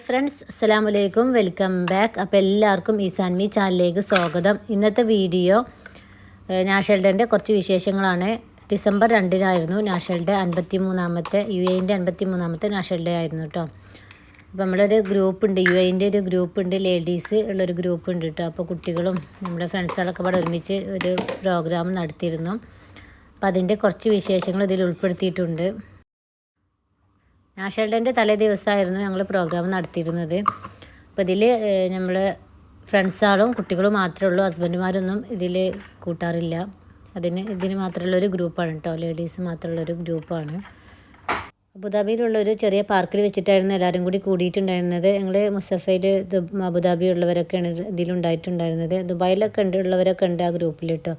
Friends, അസ്സലാമലൈക്കും. Welcome back. അപ്പോൾ എല്ലാവർക്കും ഈസാൻ മീ ചാനലിലേക്ക് സ്വാഗതം. ഇന്നത്തെ വീഡിയോ നാഷണൽ ഡേൻ്റെ കുറച്ച് വിശേഷങ്ങളാണ്. ഡിസംബർ 2-നായിരുന്നു നാഷണൽ ഡേ. 53ാമത്തെ UAEൻ്റെ 53ാമത്തെ നാഷണൽ ഡേ ആയിരുന്നു കേട്ടോ. അപ്പോൾ നമ്മളൊരു ഗ്രൂപ്പുണ്ട്, UAEൻ്റെ ഒരു ഗ്രൂപ്പുണ്ട്, ലേഡീസ് ഉള്ളൊരു ഗ്രൂപ്പുണ്ട് കേട്ടോ. അപ്പോൾ കുട്ടികളും നമ്മുടെ ഫ്രണ്ട്സുകളൊക്കെ ഇവിടെ ഒരുമിച്ച് ഒരു പ്രോഗ്രാം നടത്തിയിരുന്നു. അപ്പോൾ അതിൻ്റെ കുറച്ച് വിശേഷങ്ങൾ ഇതിൽ ഉൾപ്പെടുത്തിയിട്ടുണ്ട്. നാഷണൽ ഡേൻ്റെ തലേ ദിവസമായിരുന്നു ഞങ്ങൾ പ്രോഗ്രാം നടത്തിയിരുന്നത്. അപ്പോൾ ഇതിൽ നമ്മൾ ഫ്രണ്ട്സാളും കുട്ടികളും മാത്രമേ ഉള്ളൂ. ഹസ്ബൻഡുമാരൊന്നും ഇതിൽ കൂട്ടാറില്ല. ഇതിന് മാത്രമുള്ളൊരു ഗ്രൂപ്പാണ് കേട്ടോ. ലേഡീസ് മാത്രമുള്ളൊരു ഗ്രൂപ്പാണ്. അബുദാബിയിലുള്ളൊരു ചെറിയ പാർക്കിൽ വെച്ചിട്ടായിരുന്നു എല്ലാവരും കൂടി കൂടിയിട്ടുണ്ടായിരുന്നത്. ഞങ്ങൾ മുസഫയിൽ അബുദാബി ഉള്ളവരൊക്കെയാണ് ഇതിലുണ്ടായിട്ടുണ്ടായിരുന്നത്. ദുബായിലൊക്കെ ഉള്ളവരൊക്കെ ഉണ്ട് ആ ഗ്രൂപ്പിൽ കേട്ടോ.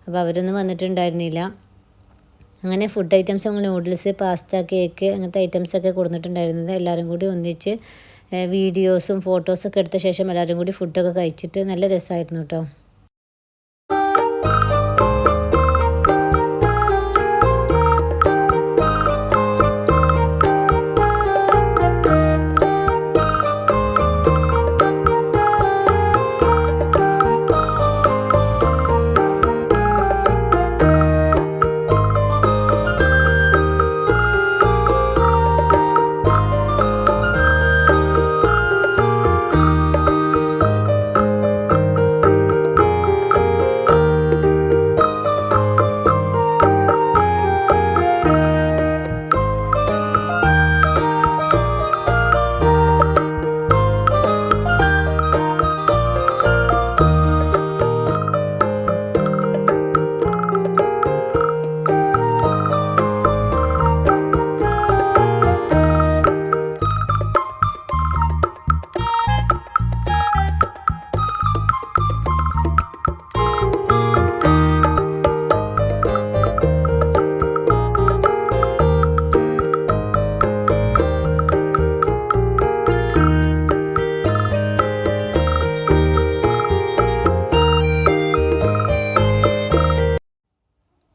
അപ്പോൾ അവരൊന്നും വന്നിട്ടുണ്ടായിരുന്നില്ല. അങ്ങനെ ഫുഡ് ഐറ്റംസ്, നമ്മൾ നൂഡിൽസ്, പാസ്ത, കേക്ക്, അങ്ങനത്തെ ഐറ്റംസൊക്കെ കൊടുത്തിട്ടുണ്ടായിരുന്നത്. എല്ലാവരും കൂടി ഒന്നിച്ച് വീഡിയോസും ഫോട്ടോസൊക്കെ എടുത്ത ശേഷം എല്ലാവരും കൂടി ഫുഡൊക്കെ കഴിച്ചിട്ട് നല്ല രസമായിരുന്നു കേട്ടോ.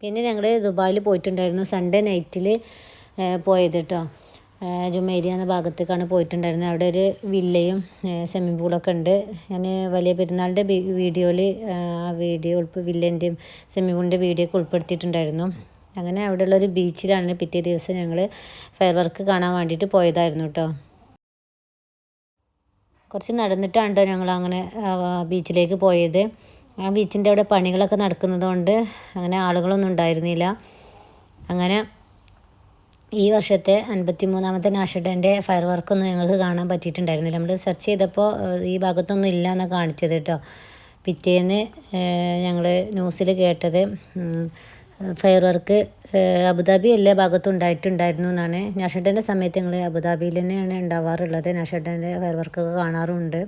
പിന്നെ ഞങ്ങൾ ദുബായിൽ പോയിട്ടുണ്ടായിരുന്നു. സൺഡേ നൈറ്റിൽ പോയത് കേട്ടോ. ജുമേരിയ എന്ന ഭാഗത്തേക്കാണ് പോയിട്ടുണ്ടായിരുന്നത്. അവിടെ ഒരു വില്ലയും സ്വിമ്മിംഗ് പൂളൊക്കെ ഉണ്ട്. ഞാൻ വലിയ പെരുന്നാളിൻ്റെ വീഡിയോയിൽ വില്ലേൻ്റെയും സ്വിമ്മിംഗ് പൂളിൻ്റെ വീഡിയോ ഒക്കെ ഉൾപ്പെടുത്തിയിട്ടുണ്ടായിരുന്നു. അങ്ങനെ അവിടെയുള്ളൊരു ബീച്ചിലാണ് പിറ്റേ ദിവസം ഞങ്ങൾ ഫയർ വർക്ക് കാണാൻ വേണ്ടിയിട്ട് പോയതായിരുന്നു കേട്ടോ. കുറച്ച് നടന്നിട്ടാണ് കേട്ടോ ഞങ്ങൾ അങ്ങനെ ബീച്ചിലേക്ക് പോയത്. ആ ബീച്ചിൻ്റെ അവിടെ പണികളൊക്കെ നടക്കുന്നതുകൊണ്ട് അങ്ങനെ ആളുകളൊന്നും ഉണ്ടായിരുന്നില്ല. അങ്ങനെ ഈ വർഷത്തെ 53ാമത്തെ നാഷണൽ ഡേൻ്റെ ഫയർ വർക്കൊന്നും ഞങ്ങൾക്ക് കാണാൻ പറ്റിയിട്ടുണ്ടായിരുന്നില്ല. നമ്മൾ സെർച്ച് ചെയ്തപ്പോൾ ഈ ഭാഗത്തൊന്നും ഇല്ല എന്നാണ് കാണിച്ചത് കേട്ടോ. പിറ്റേന്ന് ഞങ്ങൾ ന്യൂസിൽ കേട്ടത് ഫയർ വർക്ക് അബുദാബി എല്ലാ ഭാഗത്തും ഉണ്ടായിട്ടുണ്ടായിരുന്നു എന്നാണ്. നാഷണൽ ഡേൻ്റെ സമയത്ത് ഞങ്ങൾ അബുദാബിയിൽ തന്നെയാണ് ഉണ്ടാവാറുള്ളത്. നാഷണൽ ഡേൻ്റെ ഫയർ വർക്കൊക്കെ കാണാറുണ്ട്.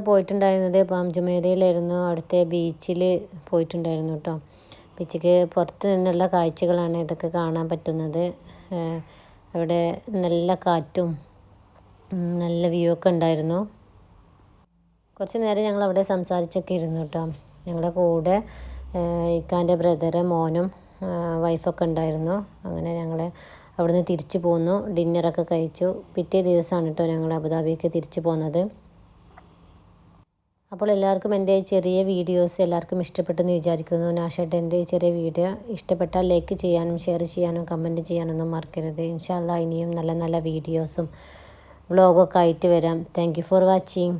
പോയിട്ടുണ്ടായിരുന്നത് പാം ജുമേരയിലായിരുന്നു. അവിടുത്തെ ബീച്ചിൽ പോയിട്ടുണ്ടായിരുന്നു കേട്ടോ. ബീച്ചിക്ക് പുറത്ത് നിന്നുള്ള കാഴ്ചകളാണ് ഇതൊക്കെ കാണാൻ പറ്റുന്നത്. അവിടെ നല്ല കാറ്റും നല്ല വ്യൂ ഒക്കെ ഉണ്ടായിരുന്നു. കുറച്ച് നേരം ഞങ്ങൾ അവിടെ സംസാരിച്ചൊക്കെ ഇരുന്നു കേട്ടോ. ഞങ്ങളുടെ കൂടെ ഇക്കാൻ്റെ ബ്രദറ്, മോനും വൈഫൊക്കെ ഉണ്ടായിരുന്നു. അങ്ങനെ ഞങ്ങൾ അവിടുന്ന് തിരിച്ചു പോന്നു. ഡിന്നറൊക്കെ കഴിച്ചു. പിറ്റേ ദിവസമാണ് കേട്ടോ ഞങ്ങൾ അബുദാബിക്ക് തിരിച്ചു പോകുന്നത്. അപ്പോൾ എല്ലാവർക്കും എൻ്റെ ചെറിയ വീഡിയോസ് എല്ലാവർക്കും ഇഷ്ടപ്പെട്ടെന്ന് വിചാരിക്കുന്നു. നാഷേട്ട എൻ്റെ ചെറിയ വീഡിയോ ഇഷ്ടപ്പെട്ടാൽ ലൈക്ക് ചെയ്യാനും ഷെയർ ചെയ്യാനും കമൻറ്റ് ചെയ്യാനൊന്നും മറക്കരുത്. ഇൻഷാ അല്ലാഹ് ഇനിയും നല്ല നല്ല വീഡിയോസും വ്ളോഗൊക്കെ ആയിട്ട് വരാം. Thank you for watching.